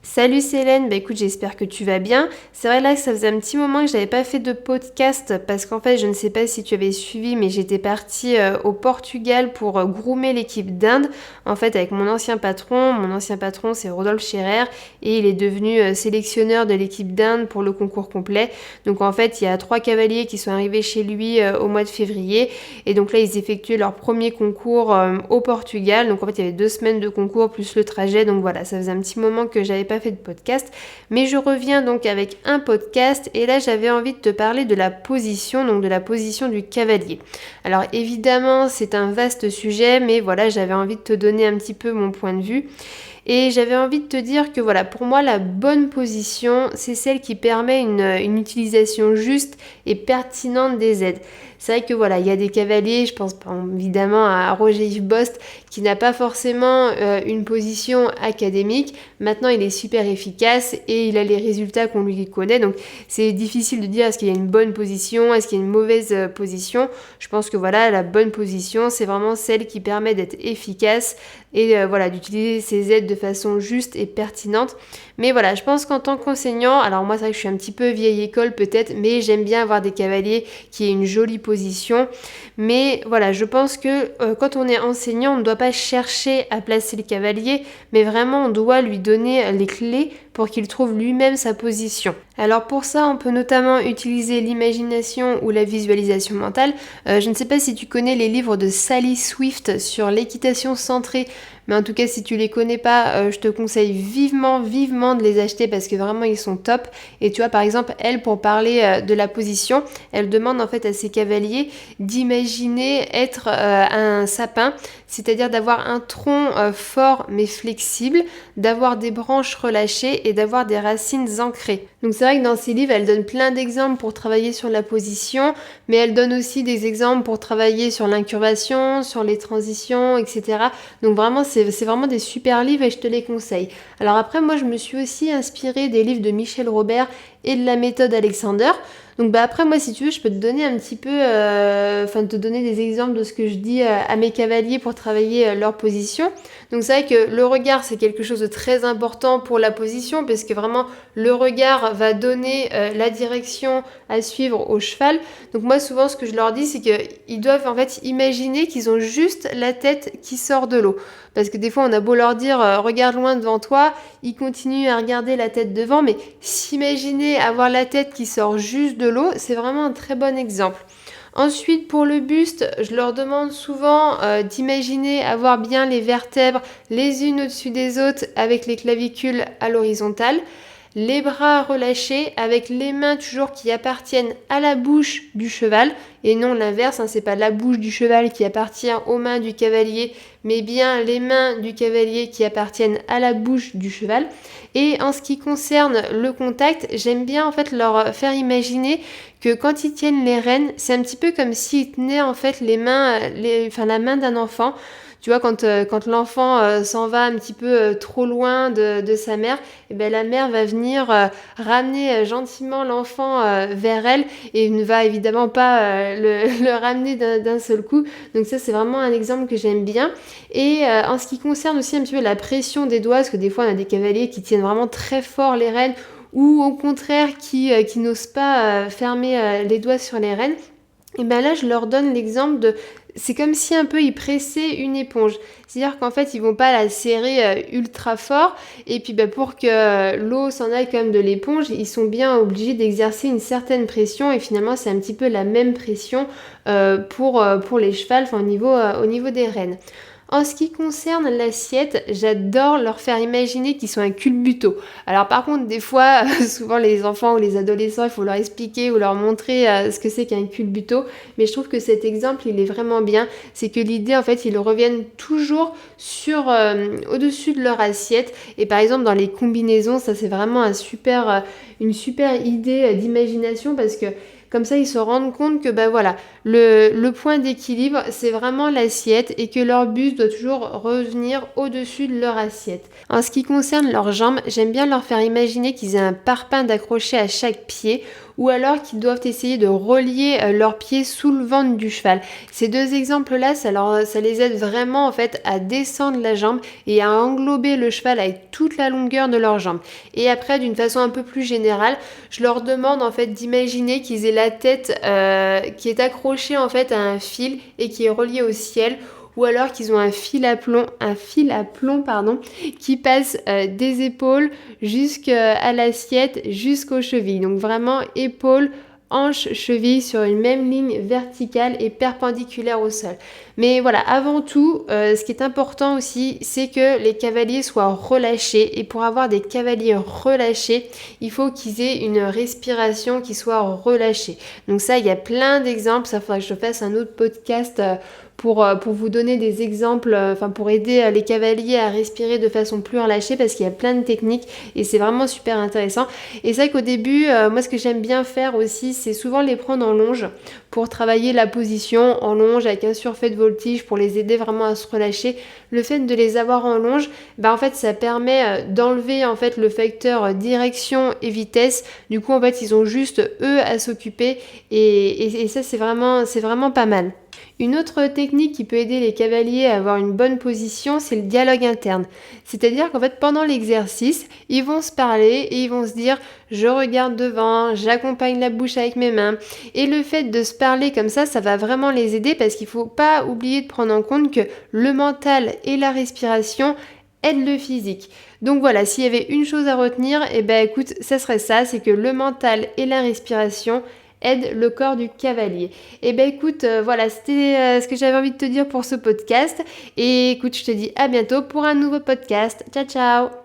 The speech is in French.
Salut Célène, écoute, j'espère que tu vas bien. C'est vrai là que ça faisait un petit moment que j'avais pas fait de podcast parce qu'en fait je ne sais pas si tu avais suivi mais j'étais partie au Portugal pour groomer l'équipe d'Inde en fait avec mon ancien patron. Mon ancien patron c'est Rodolphe Scherer et il est devenu sélectionneur de l'équipe d'Inde pour le concours complet. Donc en fait il y a 3 cavaliers qui sont arrivés chez lui au mois de février et donc là ils effectuaient leur premier concours au Portugal. Donc en fait il y avait 2 semaines de concours plus le trajet, donc voilà, ça faisait un petit moment que j'avais pas fait de podcast, mais je reviens donc avec un podcast et là j'avais envie de te parler de la position, donc de la position du cavalier. Alors évidemment c'est un vaste sujet, mais voilà, j'avais envie de te donner un petit peu mon point de vue. Et j'avais envie de te dire que voilà, pour moi, la bonne position, c'est celle qui permet une utilisation juste et pertinente des aides. C'est vrai que voilà, il y a des cavaliers, je pense évidemment à Roger Yves Bost, qui n'a pas forcément une position académique. Maintenant, il est super efficace et il a les résultats qu'on lui connaît. Donc, c'est difficile de dire est-ce qu'il y a une bonne position, est-ce qu'il y a une mauvaise position. Je pense que voilà, la bonne position, c'est vraiment celle qui permet d'être efficace et voilà, d'utiliser ces aides de façon juste et pertinente. Mais voilà, je pense qu'en tant qu'enseignant, alors moi c'est vrai que je suis un petit peu vieille école peut-être, mais j'aime bien avoir des cavaliers qui aient une jolie position. Mais voilà, je pense que quand on est enseignant, on ne doit pas chercher à placer le cavalier, mais vraiment on doit lui donner les clés pour qu'il trouve lui-même sa position. Alors pour ça, on peut notamment utiliser l'imagination ou la visualisation mentale. Je ne sais pas si tu connais les livres de Sally Swift sur l'équitation centrée, mais en tout cas si tu les connais pas, je te conseille vivement de les acheter parce que vraiment ils sont top. Et tu vois par exemple elle, pour parler de la position, elle demande en fait à ses cavaliers d'imaginer être un sapin, c'est-à-dire d'avoir un tronc fort mais flexible, d'avoir des branches relâchées et d'avoir des racines ancrées. Donc c'est vrai que dans ces livres, elle donne plein d'exemples pour travailler sur la position, mais elle donne aussi des exemples pour travailler sur l'incurvation, sur les transitions, etc. Donc vraiment, c'est vraiment des super livres et je te les conseille. Alors après, moi, je me suis aussi inspirée des livres de Michel Robert et de la méthode Alexander. Donc après moi si tu veux je peux te donner un petit peu, te donner des exemples de ce que je dis à mes cavaliers pour travailler leur position. Donc c'est vrai que le regard c'est quelque chose de très important pour la position parce que vraiment le regard va donner la direction à suivre au cheval. Donc moi souvent ce que je leur dis c'est qu'ils doivent en fait imaginer qu'ils ont juste la tête qui sort de l'eau. Parce que des fois on a beau leur dire regarde loin devant toi, ils continuent à regarder la tête devant, mais s'imaginer avoir la tête qui sort juste de l'eau, c'est vraiment un très bon exemple. Ensuite, pour le buste, je leur demande souvent d'imaginer avoir bien les vertèbres les unes au-dessus des autres avec les clavicules à l'horizontale, les bras relâchés avec les mains toujours qui appartiennent à la bouche du cheval et non l'inverse, c'est pas la bouche du cheval qui appartient aux mains du cavalier mais bien les mains du cavalier qui appartiennent à la bouche du cheval. Et en ce qui concerne le contact, j'aime bien en fait leur faire imaginer que quand ils tiennent les rênes, c'est un petit peu comme s'ils tenaient en fait la main d'un enfant. Tu vois, quand l'enfant s'en va un petit peu trop loin de sa mère, et ben la mère va venir ramener gentiment l'enfant vers elle et ne va évidemment pas le ramener d'un seul coup. Donc ça, c'est vraiment un exemple que j'aime bien. Et en ce qui concerne aussi un petit peu la pression des doigts, parce que des fois, on a des cavaliers qui tiennent vraiment très fort les rênes ou au contraire qui n'osent pas fermer les doigts sur les rênes. Et bien là, je leur donne l'exemple de... C'est comme si un peu ils pressaient une éponge. C'est-à-dire qu'en fait, ils vont pas la serrer ultra fort. Et puis pour que l'eau s'en aille quand même de l'éponge, ils sont bien obligés d'exercer une certaine pression. Et finalement, c'est un petit peu la même pression pour les chevals, au niveau des rênes. En ce qui concerne l'assiette, j'adore leur faire imaginer qu'ils sont un culbuto. Alors par contre, des fois, souvent les enfants ou les adolescents, il faut leur expliquer ou leur montrer ce que c'est qu'un culbuto. Mais je trouve que cet exemple, il est vraiment bien. C'est que l'idée, en fait, ils reviennent toujours au-dessus de leur assiette. Et par exemple, dans les combinaisons, ça c'est vraiment une super idée d'imagination parce que comme ça, ils se rendent compte que le point d'équilibre, c'est vraiment l'assiette et que leur buste doit toujours revenir au-dessus de leur assiette. En ce qui concerne leurs jambes, j'aime bien leur faire imaginer qu'ils aient un parpaing d'accroché à chaque pied ou alors qui doivent essayer de relier leurs pieds sous le ventre du cheval. Ces deux exemples-là, ça les aide vraiment en fait à descendre la jambe et à englober le cheval avec toute la longueur de leur jambe. Et après, d'une façon un peu plus générale, je leur demande en fait d'imaginer qu'ils aient la tête qui est accrochée en fait à un fil et qui est relié au ciel, ou alors qu'ils ont un fil à plomb qui passe des épaules jusqu'à l'assiette, jusqu'aux chevilles. Donc vraiment épaules, hanches, chevilles sur une même ligne verticale et perpendiculaire au sol. Mais voilà, avant tout, ce qui est important aussi, c'est que les cavaliers soient relâchés. Et pour avoir des cavaliers relâchés, il faut qu'ils aient une respiration qui soit relâchée. Donc ça, il y a plein d'exemples. Ça faudra que je fasse un autre podcast pour vous donner des exemples, pour aider les cavaliers à respirer de façon plus relâchée, parce qu'il y a plein de techniques et c'est vraiment super intéressant. Et c'est vrai qu'au début, moi ce que j'aime bien faire aussi, c'est souvent les prendre en longe pour travailler la position en longe avec un surfait de voltige pour les aider vraiment à se relâcher. Le fait de les avoir en longe, en fait ça permet d'enlever en fait le facteur direction et vitesse. Du coup en fait ils ont juste eux à s'occuper et ça c'est vraiment pas mal. Une autre technique qui peut aider les cavaliers à avoir une bonne position, c'est le dialogue interne. C'est-à-dire qu'en fait, pendant l'exercice, ils vont se parler et ils vont se dire « je regarde devant, j'accompagne la bouche avec mes mains ». Et le fait de se parler comme ça va vraiment les aider parce qu'il ne faut pas oublier de prendre en compte que le mental et la respiration aident le physique. Donc voilà, s'il y avait une chose à retenir, écoute, ça serait ça, c'est que le mental et la respiration aide le corps du cavalier. Écoute, voilà, c'était ce que j'avais envie de te dire pour ce podcast. Et écoute, je te dis à bientôt pour un nouveau podcast. Ciao, ciao!